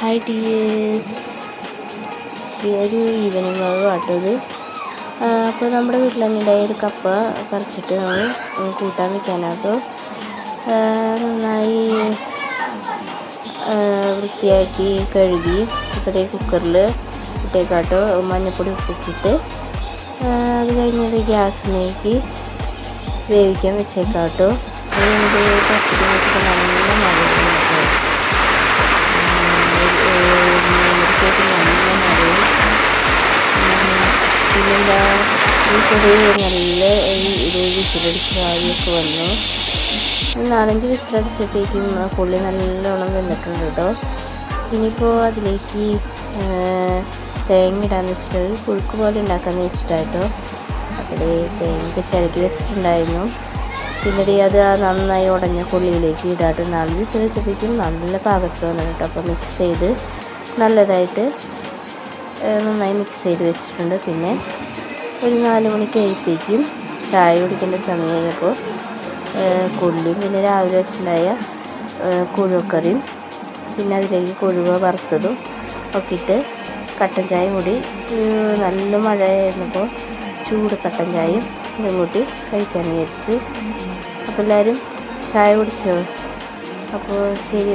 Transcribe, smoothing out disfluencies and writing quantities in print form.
Hi tears, ഈ ഒരു evening vlog കാട്ടത്. അപ്പോൾ നമ്മുടെ വീട്ടിൽ തന്നെ ഉണ്ടായ ഒരു കപ്പ പറിച്ചിട്ട് നമ്മൾ കൂട്ടാൻ വെക്കാനാട്ടോ. നന്നായി വൃത്തിയാക്കി കഴുകി ഇപ്പോഴത്തെ കുക്കറിൽ ഇട്ടേക്കാട്ടോ. മഞ്ഞൾപ്പൊടി ഉപ്പിട്ടിട്ട് അത് കഴിഞ്ഞത് ഗ്യാസിലേക്ക് വേവിക്കാൻ വെച്ചേക്കാട്ടോ. അത് പച്ചടി വെച്ചിട്ട് നല്ല മഴയാണ് കേട്ടോ. പിന്നെന്താ, ഈ പൊടി നല്ല ഇത് വിസിലടിച്ച് ആവിയൊക്കെ വന്നു. 4-5 വിസിലടിച്ചപ്പോഴേക്കും ആ പുള്ളി നല്ലോണം വെന്തിട്ടുണ്ട് കേട്ടോ. ഇനിയിപ്പോൾ അതിലേക്ക് തേങ്ങ ഇടാന്ന് വെച്ചിട്ട് പുഴുക്ക് പോലെ ഉണ്ടാക്കാമെന്ന് വെച്ചിട്ടാട്ടോ. അപ്പോൾ തേങ്ങ ചിരക്കി വെച്ചിട്ടുണ്ടായിരുന്നു. പിന്നീട് അത് നന്നായി ഉടഞ്ഞ കൊള്ളിയിലേക്ക് ഇടാട്ട് 4 വിസിലടിച്ചപ്പോഴേക്കും നല്ല പാകത്ത് വന്നു കേട്ടോ. അപ്പോൾ മിക്സ് ചെയ്ത് നല്ലതായിട്ട് നന്നായി മിക്സ് ചെയ്ത് വെച്ചിട്ടുണ്ട്. പിന്നെ ഒരു 4 മണിക്ക് ആയപ്പോഴേക്കും ചായ കുടിക്കേണ്ട സമയമായപ്പോൾ കൊള്ളിയും പിന്നെ രാവിലെ വെച്ചിട്ടുണ്ടായ കുഴുക്കറിയും പിന്നെ അതിലേക്ക് കൊഴുവ വറുത്തതും ഒക്കെ ഇട്ട് കട്ടൻ ചായയും കൂടി, നല്ല മഴയായിരുന്നപ്പോൾ ചൂട് കട്ടൻ ചായയും ഇതും കൂട്ടി കഴിക്കാൻ വിചാരിച്ചു. അപ്പോൾ എല്ലാവരും ചായ കുടിച്ചോ? അപ്പോൾ ശരി.